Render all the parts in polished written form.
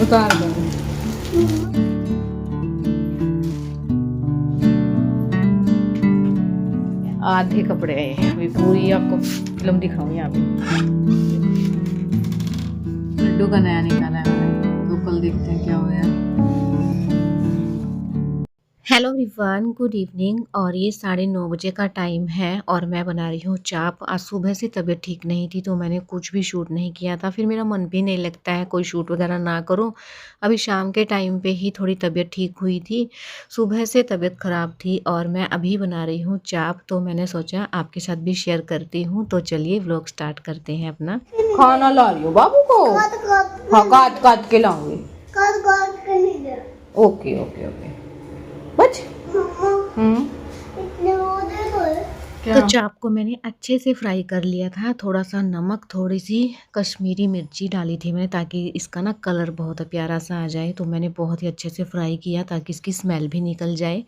उतार दो। आधे कपड़े हैं, अभी पूरी आपको फिल्म दिखाऊं यहाँ पे। लड्डू का नया निकाला है मैंने, तो कल देखते हैं क्या होगा। Hello everyone, good evening. और ये 9:30 बजे का टाइम है और मैं बना रही हूँ चाप। आज सुबह से तबीयत ठीक नहीं थी तो मैंने कुछ भी शूट नहीं किया था। फिर मेरा मन भी नहीं लगता है कोई शूट वगैरह ना करूँ। अभी शाम के टाइम पे ही थोड़ी तबीयत ठीक हुई थी। सुबह से तबीयत ख़राब थी और मैं अभी बना रही हूँ चाप, तो मैंने सोचा आपके साथ भी शेयर करती हूँ। तो चलिए व्लॉग स्टार्ट करते हैं अपना। खाना ला रही हो बाबू को? हाँ, काट काट के लाऊंगी। Okay okay okay. बच। तो क्या? चाप को मैंने अच्छे से फ्राई कर लिया था। थोड़ा सा नमक, थोड़ी सी कश्मीरी मिर्ची डाली थी मैंने, ताकि इसका ना कलर बहुत प्यारा सा आ जाए। तो मैंने बहुत ही अच्छे से फ्राई किया ताकि इसकी स्मेल भी निकल जाए।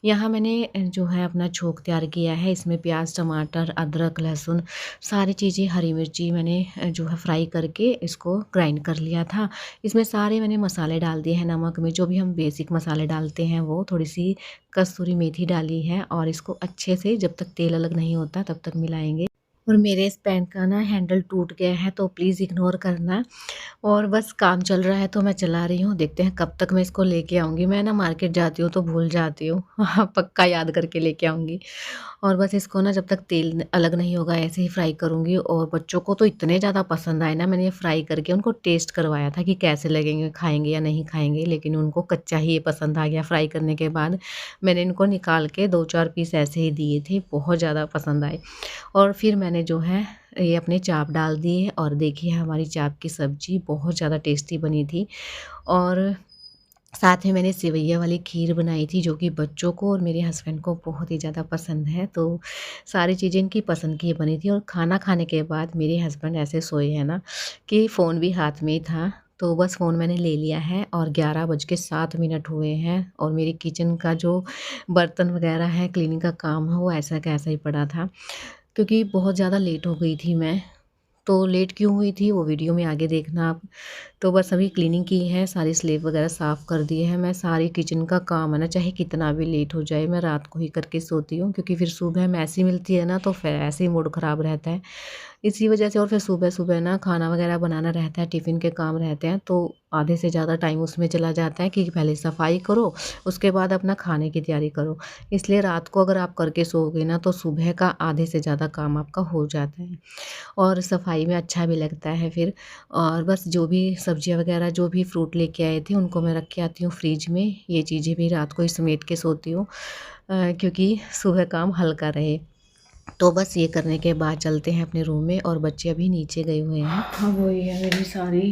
यहाँ मैंने जो है अपना छोंक तैयार किया है। इसमें प्याज, टमाटर, अदरक, लहसुन, सारी चीज़ें, हरी मिर्ची मैंने जो है फ्राई करके इसको ग्राइंड कर लिया था। इसमें सारे मैंने मसाले डाल दिए हैं नमक में, जो भी हम बेसिक मसाले डालते हैं वो। थोड़ी सी कसूरी मेथी डाली है और इसको अच्छे से जब तक तेल अलग नहीं होता तब तक मिलाएंगे। और मेरे इस पैन का ना हैंडल टूट गया है, तो प्लीज़ इग्नोर करना। और बस काम चल रहा है तो मैं चला रही हूँ। देखते हैं कब तक मैं इसको लेके आऊँगी। मैं ना मार्केट जाती हूँ तो भूल जाती हूँ। पक्का याद करके लेके आऊँगी। और बस इसको ना जब तक तेल अलग नहीं होगा ऐसे ही फ्राई करूँगी। और बच्चों को तो इतने ज़्यादा पसंद आए ना, मैंने ये फ्राई करके उनको टेस्ट करवाया था कि कैसे लगेंगे, खाएंगे या नहीं खाएंगे, लेकिन उनको कच्चा ही ये पसंद आ गया। फ्राई करने के बाद मैंने इनको निकाल के 2-4 पीस ऐसे ही दिए थे, बहुत ज़्यादा पसंद आए। और फिर मैंने जो है ये अपने चाप डाल दिए और देखिए हमारी चाप की सब्ज़ी बहुत ज़्यादा टेस्टी बनी थी। और साथ में मैंने सेवइयाँ वाली खीर बनाई थी, जो कि बच्चों को और मेरे हस्बैंड को बहुत ही ज़्यादा पसंद है। तो सारी चीज़ें इनकी पसंद की बनी थी। और खाना खाने के बाद मेरे हस्बैंड ऐसे सोए हैं ना कि फ़ोन भी हाथ में ही था, तो बस फ़ोन मैंने ले लिया है। और 11:07 हुए हैं और मेरी किचन का जो बर्तन वगैरह है, क्लीनिंग का काम है, वो ऐसा का ऐसा ही पड़ा था, क्योंकि बहुत ज़्यादा लेट हो गई थी मैं। तो लेट क्यों हुई थी वो वीडियो में आगे देखना आप। तो बस अभी क्लीनिंग की है, सारी स्लेब वगैरह साफ़ कर दिए हैं। मैं सारी किचन का काम है ना, चाहे कितना भी लेट हो जाए, मैं रात को ही करके सोती हूँ, क्योंकि फिर सुबह मैसी मिलती है ना, तो फिर ऐसे ही मूड ख़राब रहता है इसी वजह से। और फिर सुबह-सुबह ना खाना वगैरह बनाना रहता है, टिफ़िन के काम रहते हैं, तो आधे से ज़्यादा टाइम उसमें चला जाता है कि पहले सफाई करो, उसके बाद अपना खाने की तैयारी करो। इसलिए रात को अगर आप करके सोओगे ना, तो सुबह का आधे से ज़्यादा काम आपका हो जाता है और सफाई में अच्छा भी लगता है फिर। और बस जो भी सब्जियाँ वगैरह, जो भी फ्रूट लेके आए थे, उनको मैं रख के आती हूँ फ्रिज में। ये चीज़ें भी रात को ही समेट के सोती हूँ, क्योंकि सुबह काम हल्का रहे। तो बस ये करने के बाद चलते हैं अपने रूम में, और बच्चे अभी नीचे गए हुए हैं। अब वही है मेरी सारी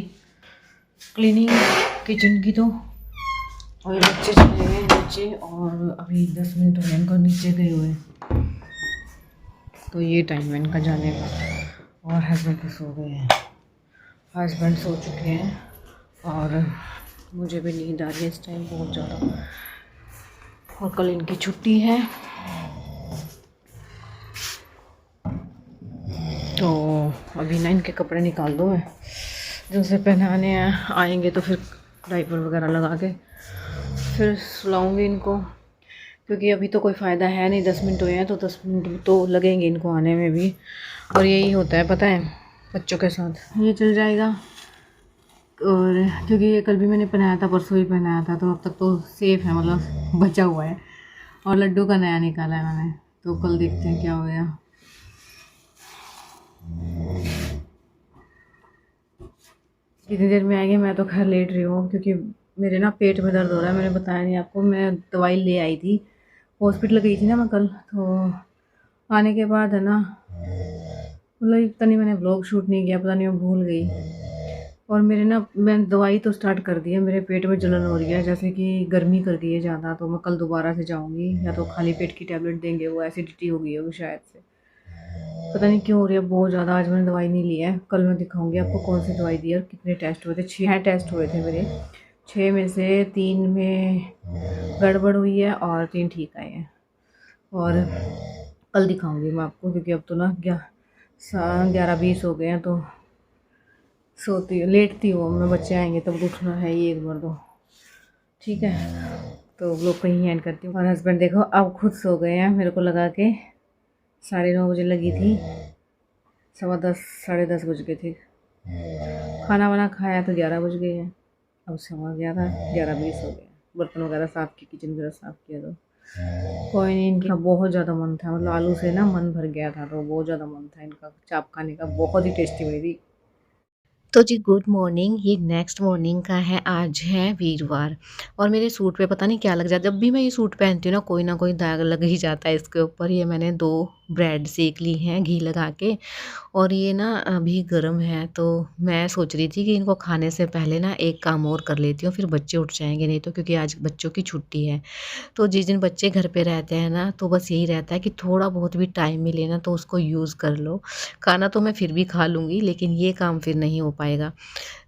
क्लीनिंग किचन की। तो और बच्चे चले गए नीचे और अभी 10 मिनट हो गए इनको नीचे गए हुए। तो ये टाइम है इनका जाने का। और हस्बैंड तो सो गए हैं, हस्बैंड सो चुके हैं और मुझे भी नींद आ रही है इस टाइम बहुत ज़्यादा। और कल इनकी छुट्टी है, तो अभी ना इनके कपड़े निकाल दो मैं, जो उसे पहनाने हैं। आएंगे तो फिर डायपर वगैरह लगा के फिर सुलाऊंगी इनको, क्योंकि अभी तो कोई फ़ायदा है नहीं। 10 मिनट हुए हैं तो 10 मिनट तो लगेंगे इनको आने में भी। और यही होता है पता है बच्चों के साथ, ये चल जाएगा। और क्योंकि ये कल भी मैंने पहनाया था, परसों ही पहनाया था, तो अब तक तो सेफ़ है, मतलब बचा हुआ है। और लड्डू का नया निकाला है मैंने, तो कल देखते हैं क्या हो गया। कितनी देर में आएंगे। मैं तो खैर लेट रही हूँ, क्योंकि मेरे ना पेट में दर्द हो रहा है। मैंने बताया नहीं आपको, मैं दवाई ले आई थी, हॉस्पिटल गई थी ना मैं कल। तो आने के बाद है ना, मतलब पता नहीं मैंने व्लॉग शूट नहीं किया, पता नहीं मैं भूल गई। और मेरे ना, मैं दवाई तो स्टार्ट कर दी है, मेरे पेट में जलन हो रही है, जैसे कि गर्मी कर गई है ज़्यादा। तो मैं कल दोबारा से जाऊँगी, या तो खाली पेट की टैबलेट देंगे, वो एसिडिटी हो गई होगी शायद से, पता नहीं क्यों हो रही है बहुत ज़्यादा। आज मैंने दवाई नहीं ली है, कल मैं दिखाऊंगी आपको कौन सी दवाई दी है और कितने टेस्ट हुए थे। 6 टेस्ट हुए थे मेरे, 6 में से 3 में गड़बड़ हुई है और 3 ठीक आए हैं। और कल दिखाऊंगी मैं आपको, क्योंकि अब तो ना 11:20 हो गए हैं, तो सोती हूँ, लेटती हूँ मैं, बच्चे आएंगे तब उठना है, ये एक बार दो, ठीक है। तो व्लॉग को ही एंड करती हूँ। और हस्बैंड देखो अब खुद सो गए हैं, मेरे को लगा के 9:30 बजे लगी थी, 10:15 10:30 बज गए थे। खाना वाना खाया तो 11 बज गए हैं, अब 11:20 हो गए। बर्तन वगैरह साफ़ किए, किचन वगैरह साफ़ किया, तो कोई नहीं। इनका बहुत ज़्यादा मन था, मतलब आलू से ना मन भर गया था, तो बहुत ज़्यादा मन था इनका चाप खाने का, बहुत ही टेस्टी बनी थी। तो जी गुड मॉर्निंग। ये नेक्स्ट मॉर्निंग का है, आज है वीरवार और मेरे सूट पे पता नहीं क्या लग जाता है। जब भी मैं ये सूट पहनती हूँ ना कोई दाग लग ही जाता है इसके ऊपर। ये मैंने 2 ब्रेड सेक ली हैं घी लगा के और ये ना अभी गर्म है, तो मैं सोच रही थी कि इनको खाने से पहले ना एक काम और कर लेती हूँ, फिर बच्चे उठ जाएंगे नहीं तो, क्योंकि आज बच्चों की छुट्टी है। तो जिस दिन बच्चे घर पे रहते हैं ना, तो बस यही रहता है कि थोड़ा बहुत भी टाइम मिले ना तो उसको यूज़ कर लो। खाना तो मैं फिर भी खा लूँगी, लेकिन ये काम फिर नहीं हो पाएगा।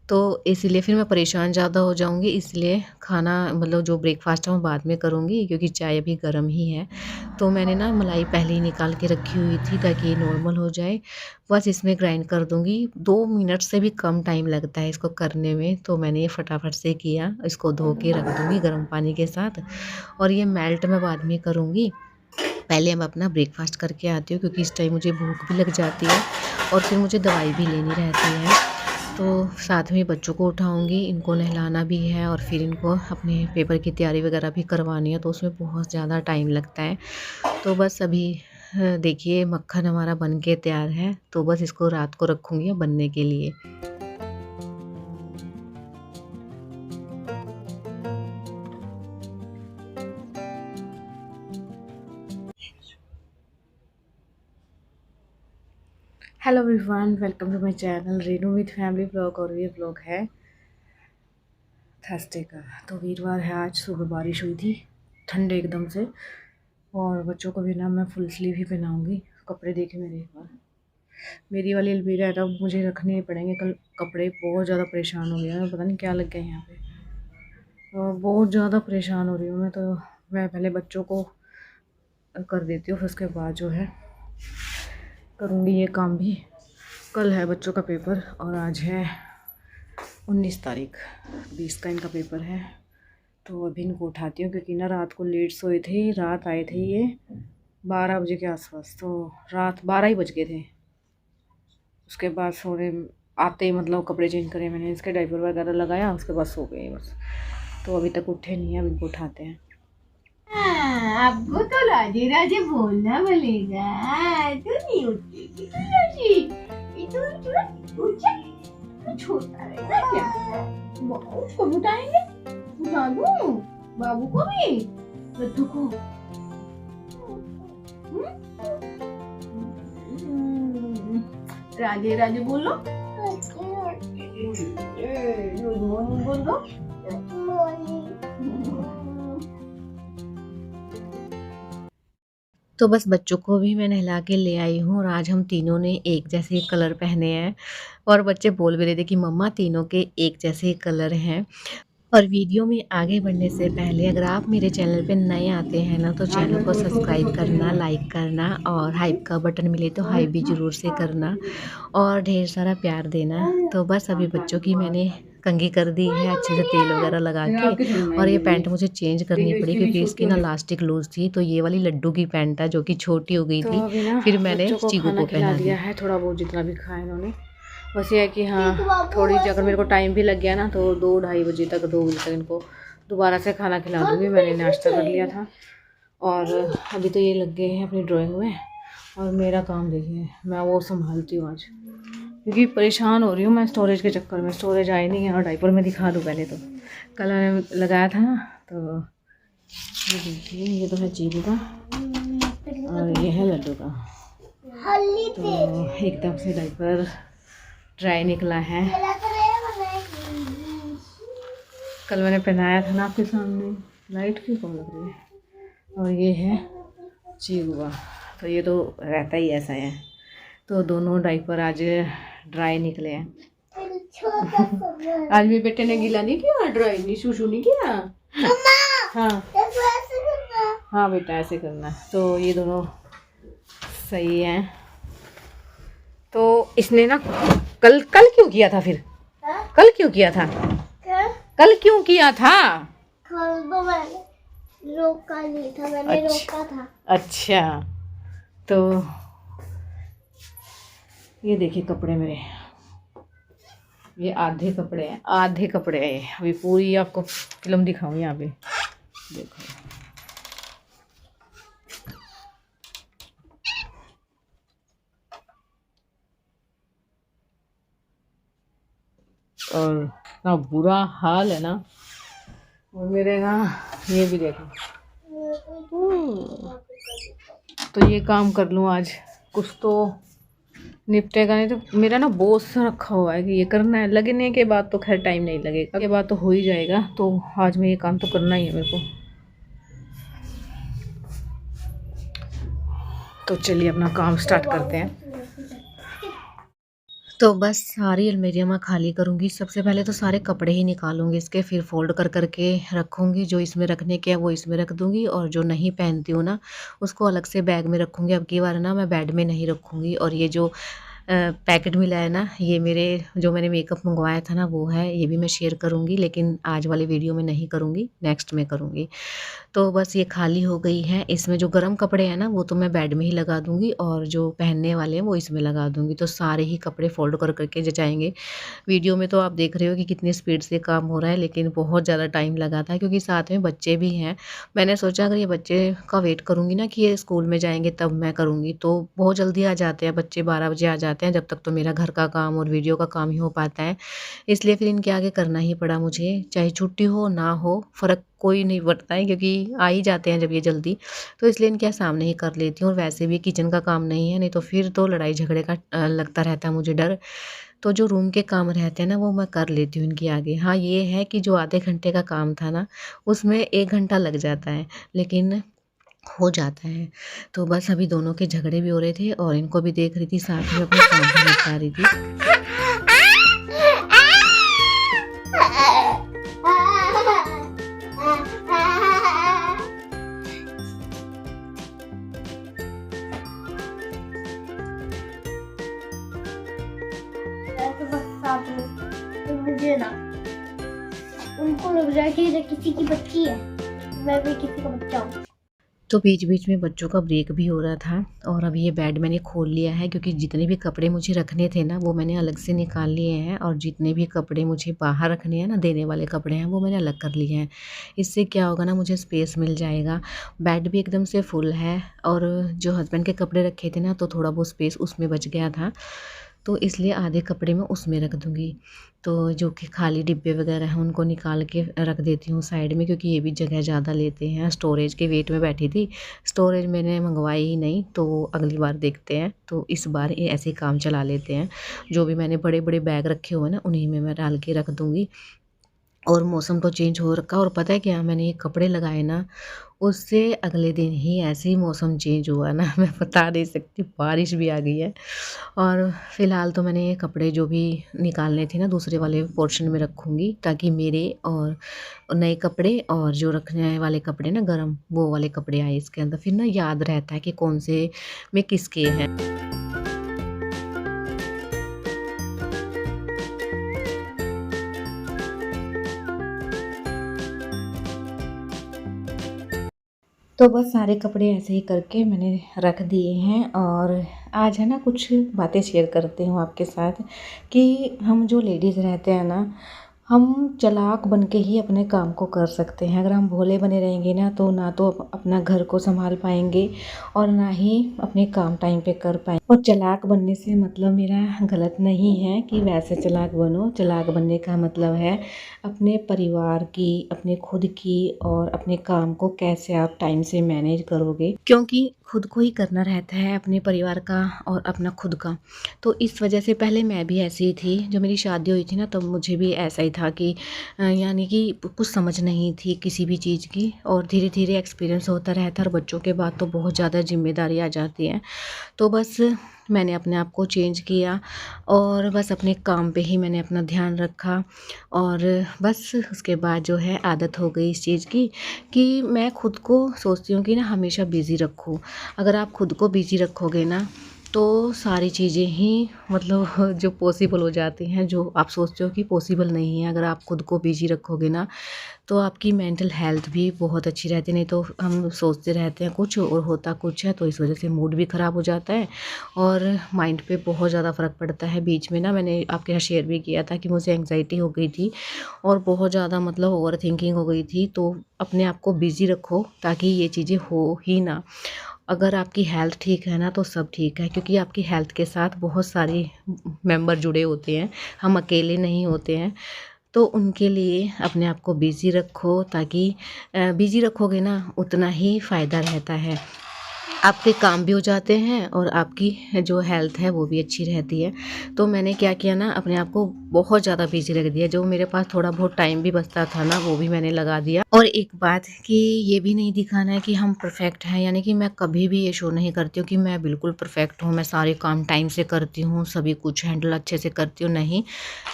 तो इसीलिए फिर मैं परेशान ज़्यादा हो जाऊँगी, इसलिए खाना मतलब जो ब्रेकफ़ास्ट है वो बाद में करूँगी, क्योंकि चाय अभी गर्म ही है। तो मैंने ना मलाई पहले ही निकाल के रखी हुई थी ताकि ये नॉर्मल हो जाए। बस इसमें ग्राइंड कर दूँगी, 2 मिनट से भी कम टाइम लगता है इसको करने में, तो मैंने ये फटाफट से किया। इसको धो के रख दूँगी गर्म पानी के साथ और ये मेल्ट मैं बाद में करूँगी। पहले मैं अपना ब्रेकफ़ास्ट करके आती हूँ, क्योंकि इस टाइम मुझे भूख भी लग जाती है और फिर मुझे दवाई भी लेनी रहती है। तो साथ में बच्चों को उठाऊँगी, इनको नहलाना भी है और फिर इनको अपने पेपर की तैयारी वगैरह भी करवानी है, तो उसमें बहुत ज़्यादा टाइम लगता है। तो बस अभी देखिए मक्खन हमारा बन के तैयार है, तो बस इसको रात को रखूँगी बनने के लिए। Hello everyone, welcome to my channel Renu with family vlog. और ये व्लॉग है थर्सडे का। तो वीरवार है आज, सुबह बारिश हुई थी ठंडे एकदम से, और बच्चों को भी ना मैं फुल स्लीव ही पहनाऊँगी। कपड़े देखे मेरे एक बार, मेरी वाली अलमीरा है तो अब मुझे रखने ही पड़ेंगे। कल कपड़े बहुत ज़्यादा परेशान हो गया, पता नहीं क्या लग गया यहाँ पे, और बहुत ज़्यादा परेशान हो रही हूँ मैं। तो मैं पहले बच्चों को कर देती हूँ, फिर उसके बाद जो है करूँगी ये काम भी। कल है बच्चों का पेपर और आज है 19 तारीख, 20 का इनका पेपर है। तो अभी इनको उठाती हूँ, क्योंकि ना रात को लेट सोए थे, रात आए थे ये 12 बजे के आसपास, तो रात 12 ही बज गए थे। उसके बाद सोने आते ही मतलब कपड़े चेंज करे मैंने, इसके डायपर वगैरह लगाया, उसके बाद सो गए बस। तो अभी तक उठे नहीं है, अभी इनको उठाते हैं। आपको तो राजे राजे बोलना पड़ेगा। तू नहीं उठेगी तो राजे, तू उठ जा, तू छोटा रहेगा क्या? उसको उठाएंगे, उठा दूं बाबू को भी, लड्डू को। राजे राजे बोलो, गुड मॉर्निंग बोलो। तो बस बच्चों को भी मैं नहला के ले आई हूँ और आज हम तीनों ने एक जैसे कलर पहने हैं और बच्चे बोल भी रहे थे कि मम्मा तीनों के एक जैसे कलर हैं। और वीडियो में आगे बढ़ने से पहले अगर आप मेरे चैनल पे नए आते हैं ना, तो चैनल को सब्सक्राइब करना, लाइक करना और हाइप का बटन मिले तो हाइप भी ज़रूर से करना और ढेर सारा प्यार देना। तो बस अभी बच्चों की मैंने कंघी कर दी है अच्छे से तेल वगैरह लगा के, और ये पैंट मुझे चेंज करनी पड़ी क्योंकि इसकी ना लास्टिक लूज़ थी। तो ये वाली लड्डू की पैंट है जो कि छोटी हो गई थी, फिर मैंने चीकू को पहना दिया है। थोड़ा बहुत जितना भी खाया इन्होंने, बस ये है कि हाँ थोड़ी अगर मेरे को टाइम भी लग गया ना तो 2-2:30 बजे तक, 2 बजे तक इनको दोबारा से खाना खिला दूँगी। मैंने नाश्ता कर लिया था और अभी तो ये लग गए हैं अपनी ड्राइंग में, और मेरा काम देखिए मैं वो संभालती हूँ आज, क्योंकि परेशान हो रही हूँ मैं स्टोरेज के चक्कर में। स्टोरेज आई नहीं है, और डायपर में दिखा दूँ पहले तो, कल मैंने लगाया था ना, तो ये देखिए ये तो है चीकू का और ये है लड्डू का। तो एकदम से डायपर ड्राई निकला है, कल मैंने पहनाया था ना आपके सामने। लाइट क्यों कम लग रही है। और ये है चीकू, तो ये तो रहता ही ऐसा है। तो दोनों डायपर आज ड्राई निकले हैं। आज मेरे बेटे ने गीला नहीं किया, ड्राई नहीं, शूशू नहीं किया। हाँ हाँ बेटा ऐसे करना है। तो ये दोनों सही हैं। तो इसने ना कल क्यों किया था फिर? कल क्यों किया था? क्या? कल क्यों किया था? कल तो मैंने रोका नहीं था, मैंने अच्छा। रोका था। अच्छा, तो ये देखिए कपड़े मेरे, ये आधे कपड़े हैं, आधे कपड़े हैं। अभी पूरी आपको फिल्म दिखाऊं यहाँ पे, देखो। और ना बुरा हाल है ना, और मेरे ना ये भी देखो। तो ये काम कर लूँ आज, कुछ तो निपटेगा, नहीं तो मेरा ना बोझ सा रखा हुआ है कि ये करना है। लगने के बाद तो खैर टाइम नहीं लगेगा, के बाद तो हो ही जाएगा। तो आज में ये काम तो करना ही है मेरे को। तो चलिए अपना काम स्टार्ट करते हैं। तो बस सारी अलमीरियाँ मैं खाली करूँगी। सबसे पहले तो सारे कपड़े ही निकालूंगी इसके, फिर फोल्ड कर करके रखूँगी। जो इसमें रखने के है वो इसमें रख दूँगी, और जो नहीं पहनती हूँ ना उसको अलग से बैग में रखूँगी। अब की बार ना मैं बेड में नहीं रखूँगी। और ये जो पैकेट मिला है ना, ये मेरे जो मैंने मेकअप मंगवाया था ना वो है, ये भी मैं शेयर करूँगी, लेकिन आज वाली वीडियो में नहीं करूँगी, नेक्स्ट में करूँगी। तो बस ये खाली हो गई है। इसमें जो गर्म कपड़े हैं ना वो तो मैं बेड में ही लगा दूँगी, और जो पहनने वाले हैं वो इसमें लगा दूँगी। तो सारे ही कपड़े फोल्ड कर करके जचाएँगे। वीडियो में तो आप देख रहे हो कि कितनी स्पीड से काम हो रहा है, लेकिन बहुत ज़्यादा टाइम लगा था क्योंकि साथ में बच्चे भी हैं। मैंने सोचा अगर ये बच्चे का वेट करूँगी ना कि ये स्कूल में जाएँगे तब मैं करूँगी, तो बहुत जल्दी आ जाते हैं बच्चे, 12 बजे आ जाते हैं। जब तक तो मेरा घर का काम और वीडियो का काम ही हो पाता है, इसलिए फिर इनके आगे करना ही पड़ा मुझे। चाहे छुट्टी हो ना हो, फ़र्क कोई नहीं पड़ता है क्योंकि आ ही जाते हैं जब ये जल्दी, तो इसलिए इनके सामने ही कर लेती हूँ। और वैसे भी किचन का काम नहीं है, नहीं तो फिर तो लड़ाई झगड़े का लगता रहता है मुझे डर। तो जो रूम के काम रहते हैं ना वो मैं कर लेती हूँ इनके आगे। हाँ, ये है कि जो आधे घंटे का काम था ना उसमें 1 घंटा लग जाता है, लेकिन हो जाता है। तो बस अभी दोनों के झगड़े भी हो रहे थे और इनको भी देख रही थी, साथ में अपने काम भी निपटा रही थी। तो मुझे ना उनको लग रहा है कि ये किसी की बच्ची है, मैं भी किसी का बच्चा हूँ। तो बीच बीच में बच्चों का ब्रेक भी हो रहा था। और अभी ये बेड मैंने खोल लिया है क्योंकि जितने भी कपड़े मुझे रखने थे ना वो मैंने अलग से निकाल लिए हैं, और जितने भी कपड़े मुझे बाहर रखने हैं ना, देने वाले कपड़े हैं, वो मैंने अलग कर लिए हैं। इससे क्या होगा ना, मुझे स्पेस मिल जाएगा। बेड भी एकदम से फुल है, और जो हस्बैंड के कपड़े रखे थे ना तो थोड़ा बहुत स्पेस उसमें बच गया था, तो इसलिए आधे कपड़े मैं उसमें रख दूँगी। तो जो कि खाली डिब्बे वगैरह हैं उनको निकाल के रख देती हूँ साइड में, क्योंकि ये भी जगह ज़्यादा लेते हैं। स्टोरेज के वेट में बैठी थी, स्टोरेज मैंने मंगवाई ही नहीं, तो अगली बार देखते हैं। तो इस बार ये ऐसे ही काम चला लेते हैं। जो भी मैंने बड़े बड़े बैग रखे हुए हैं ना उन्हीं में मैं डाल के रख दूँगी। और मौसम तो चेंज हो रखा, और पता है क्या, मैंने ये कपड़े लगाए ना उससे अगले दिन ही ऐसे ही मौसम चेंज हुआ ना मैं बता नहीं सकती, बारिश भी आ गई है। और फ़िलहाल तो मैंने ये कपड़े जो भी निकालने थे ना दूसरे वाले पोर्शन में रखूँगी, ताकि मेरे और नए कपड़े और जो रखने वाले कपड़े ना गरम, वो वाले कपड़े आए इसके अंदर, फिर ना याद रहता है कि कौन से में किसके हैं। तो बस सारे कपड़े ऐसे ही करके मैंने रख दिए हैं। और आज है ना कुछ बातें शेयर करती हूँ आपके साथ, कि हम जो लेडीज़ रहते हैं ना, हम चालाक बन के ही अपने काम को कर सकते हैं। अगर हम भोले बने रहेंगे ना तो अपना घर को संभाल पाएंगे, और ना ही अपने काम टाइम पे कर पाएंगे। और चालाक बनने से मतलब मेरा गलत नहीं है कि वैसे चालाक बनो। चालाक बनने का मतलब है अपने परिवार की, अपने खुद की और अपने काम को कैसे आप टाइम से मैनेज करोगे, क्योंकि खुद को ही करना रहता है, अपने परिवार का और अपना खुद का। तो इस वजह से पहले मैं भी ऐसी ही थी। जब मेरी शादी हुई थी ना तब मुझे भी ऐसा ही था कि यानी कि कुछ समझ नहीं थी किसी भी चीज़ की, और धीरे धीरे एक्सपीरियंस होता रहता है। और बच्चों के बाद तो बहुत ज़्यादा जिम्मेदारी आ जाती है। तो बस मैंने अपने आप को चेंज किया, और बस अपने काम पे ही मैंने अपना ध्यान रखा। और बस उसके बाद जो है आदत हो गई इस चीज़ की, कि मैं खुद को सोचती हूँ कि ना हमेशा बिज़ी रखूँ। अगर आप खुद को बिज़ी रखोगे ना तो सारी चीज़ें ही मतलब जो पॉसिबल हो जाती हैं, जो आप सोचते हो कि पॉसिबल नहीं है। अगर आप खुद को बिजी रखोगे ना तो आपकी मेंटल हेल्थ भी बहुत अच्छी रहती है। नहीं तो हम सोचते रहते हैं कुछ और होता कुछ है, तो इस वजह से मूड भी ख़राब हो जाता है और माइंड पे बहुत ज़्यादा फ़र्क पड़ता है। बीच में ना मैंने आपके साथ शेयर भी किया था कि मुझे एंग्जाइटी हो गई थी और बहुत ज़्यादा मतलब ओवर थिंकिंग हो गई थी। तो अपने आप को बिज़ी रखो ताकि ये चीज़ें हो ही ना। अगर आपकी हेल्थ ठीक है ना तो सब ठीक है, क्योंकि आपकी हेल्थ के साथ बहुत सारे मेंबर जुड़े होते हैं, हम अकेले नहीं होते हैं। तो उनके लिए अपने आप को बिज़ी रखो, ताकि बिज़ी रखोगे ना उतना ही फ़ायदा रहता है। आपके काम भी हो जाते हैं और आपकी जो हेल्थ है वो भी अच्छी रहती है। तो मैंने क्या किया ना, अपने आप को बहुत ज़्यादा बिज़ी रख दिया। जो मेरे पास थोड़ा बहुत टाइम भी बचता था ना वो भी मैंने लगा दिया। और एक बात कि ये भी नहीं दिखाना है कि हम परफेक्ट हैं, यानी कि मैं कभी भी ये शो नहीं करती हूँ कि मैं बिल्कुल परफेक्ट हूँ, मैं सारे काम टाइम से करती हूँ, सभी कुछ हैंडल अच्छे से करती हूँ। नहीं,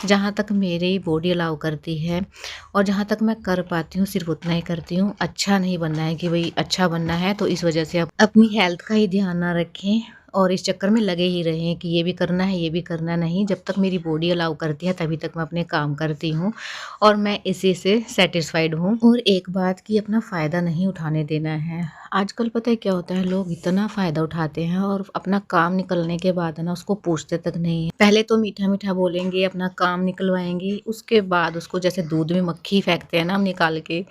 जहाँ तक मेरी बॉडी अलाउ करती है और जहाँ तक मैं कर पाती हूँ सिर्फ उतना ही करती हूँ। अच्छा नहीं बनना है कि भाई अच्छा बनना है तो इस वजह से आप अपनी हेल्थ का ही ध्यान ना रखें और इस चक्कर में लगे ही रहें कि ये भी करना है ये भी करना नहीं। जब तक मेरी बॉडी अलाउ करती है तभी तक मैं अपने काम करती हूँ और मैं इसी से सेटिस्फाइड हूँ। और एक बात कि अपना फ़ायदा नहीं उठाने देना है। आजकल पता है क्या होता है, लोग इतना फ़ायदा उठाते हैं और अपना काम निकलने के बाद है ना उसको पूछते तक नहीं है। पहले तो मीठा मीठा बोलेंगे, अपना काम निकलवाएंगे, उसके बाद उसको जैसे दूध में मक्खी फेंकते हैं ना हम निकाल के,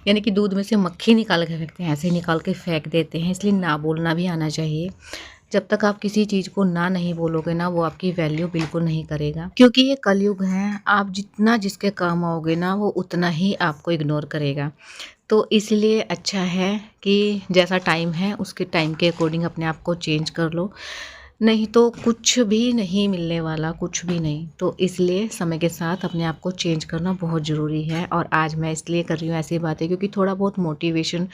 यानी कि दूध में से मक्खी निकाल के फेंकते हैं, ऐसे ही निकाल के फेंक देते हैं। इसलिए ना बोलना भी आना चाहिए। जब तक आप किसी चीज़ को ना नहीं बोलोगे ना वो आपकी वैल्यू बिल्कुल नहीं करेगा, क्योंकि ये कलयुग है। आप जितना जिसके काम आओगे ना वो उतना ही आपको इग्नोर करेगा। तो इसलिए अच्छा है कि जैसा टाइम है उसके टाइम के अकॉर्डिंग अपने आप को चेंज कर लो, नहीं तो कुछ भी नहीं मिलने वाला, कुछ भी नहीं। तो इसलिए समय के साथ अपने आप को चेंज करना बहुत ज़रूरी है। और आज मैं इसलिए कर रही हूँ ऐसी बातें क्योंकि थोड़ा बहुत मोटिवेशन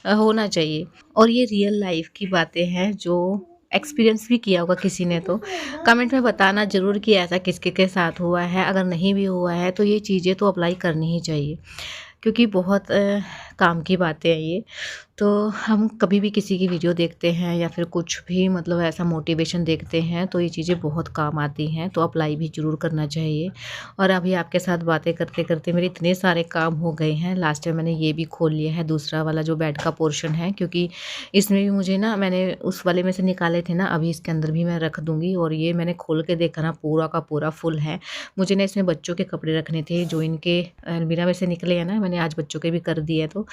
होना चाहिए। और ये रियल लाइफ की बातें हैं जो एक्सपीरियंस भी किया होगा किसी ने, तो कमेंट में बताना ज़रूर कि ऐसा किसके के साथ हुआ है। अगर नहीं भी हुआ है तो ये चीज़ें तो अप्लाई करनी ही चाहिए, क्योंकि बहुत काम की बातें हैं ये। तो हम कभी भी किसी की वीडियो देखते हैं या फिर कुछ भी मतलब ऐसा मोटिवेशन देखते हैं तो ये चीज़ें बहुत काम आती हैं, तो अप्लाई भी ज़रूर करना चाहिए। और अभी आपके साथ बातें करते करते मेरे इतने सारे काम हो गए हैं। लास्ट में मैंने ये भी खोल लिया है दूसरा वाला जो बेड का पोर्शन है, क्योंकि इसमें भी मुझे ना, मैंने उस वाले में से निकाले थे ना, अभी इसके अंदर भी मैं रख दूँगी। और ये मैंने खोल के देखा ना पूरा का पूरा फुल है। मुझे ना इसमें बच्चों के कपड़े रखने थे जो इनके अलमीरा में से निकले हैं ना, मैंने आज बच्चों के भी कर दिए, तो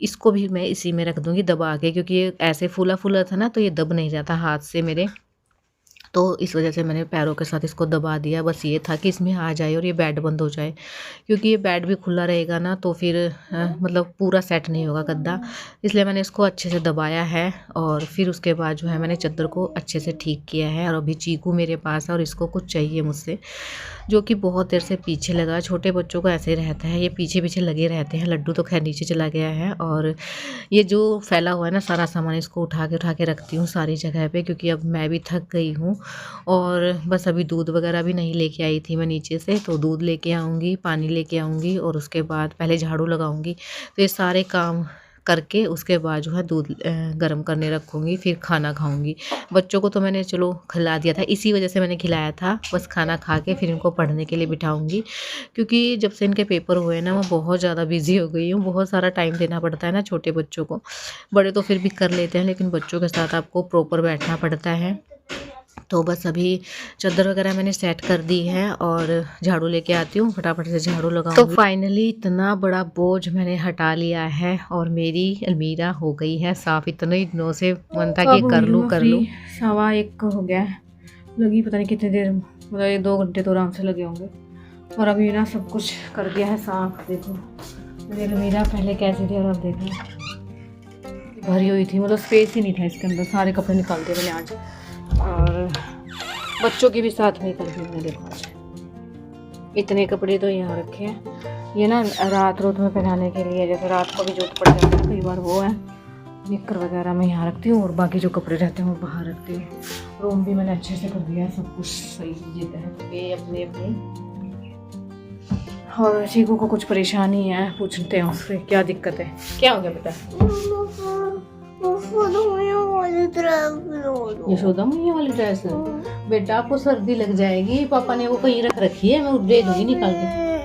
इसको भी मैं इसी में रख दूँगी दबा के, क्योंकि ये ऐसे फूला फूला था ना तो ये दब नहीं जाता हाथ से मेरे, तो इस वजह से मैंने पैरों के साथ इसको दबा दिया। बस ये था कि इसमें आ जाए और ये बेड बंद हो जाए, क्योंकि ये बेड भी खुला रहेगा ना तो फिर मतलब पूरा सेट नहीं होगा गद्दा। इसलिए मैंने इसको अच्छे से दबाया है और फिर उसके बाद जो है मैंने चादर को अच्छे से ठीक किया है। और अभी चीकू मेरे पास है और इसको कुछ चाहिए मुझसे, जो कि बहुत देर से पीछे लगा। छोटे बच्चों को ऐसे ही रहता है, ये पीछे पीछे लगे रहते हैं। लड्डू तो खैर नीचे चला गया है और ये जो फैला हुआ है ना सारा सामान, इसको उठा के रखती हूँ सारी जगह पे, क्योंकि अब मैं भी थक गई हूँ। और बस अभी दूध वगैरह भी नहीं लेके आई थी मैं नीचे से, तो दूध लेके आऊँगी, पानी लेके आऊँगी और उसके बाद पहले झाड़ू लगाऊँगी। तो ये सारे काम करके उसके बाद जो है दूध गर्म करने रखूँगी, फिर खाना खाऊँगी। बच्चों को तो मैंने चलो खिला दिया था, इसी वजह से मैंने खिलाया था। बस खाना खा के फिर इनको पढ़ने के लिए बिठाऊँगी, क्योंकि जब से इनके पेपर हुए ना मैं बहुत ज़्यादा बिज़ी हो गई हूँ। बहुत सारा टाइम देना पड़ता है ना छोटे बच्चों को, बड़े तो फिर भी कर लेते हैं, लेकिन बच्चों के साथ आपको प्रॉपर बैठना पड़ता है। तो बस अभी चादर वगैरह मैंने सेट कर दी है और झाड़ू लेके आती हूँ, फटाफट से झाड़ू लगाऊंगी। तो फाइनली इतना बड़ा बोझ मैंने हटा लिया है और मेरी अलमीरा हो गई है साफ। इतने दिनों से मन था कि कर लूँ 1:15 हो गया है। लगी पता नहीं कितनी देर, मतलब 2 घंटे तो आराम से लगे होंगे। और अभी ना सब कुछ कर दिया है साफ। देखो मेरी अलमीरा पहले कैसी थी और अब देखो भरी हुई थी, मतलब स्पेस ही नहीं था इसके अंदर। सारे कपड़े निकाल दिए मैंने आज और बच्चों की भी साथ में कर दी मैंने। देखो आज इतने कपड़े तो यहाँ रखे हैं, ये ना रात में पहनाने के लिए, जैसे रात को भी जरूरत पड़ जाती है कई बार, वो है निक्कर वगैरह मैं यहाँ रखती हूँ और बाकी जो कपड़े रहते हैं वो बाहर रखती हूँ। रूम भी मैंने अच्छे से कर दिया है, सब कुछ सही जगह पे अपने अपने। और चीकू को कुछ परेशानी है, पूछते हैं उससे क्या दिक्कत है। क्या हो गया बेटा? यशोदा मैया वाली ड्रेस बेटा आपको सर्दी लग जाएगी, पापा ने वो कहीं रख रखी है, मैं दे दूंगी निकाल के।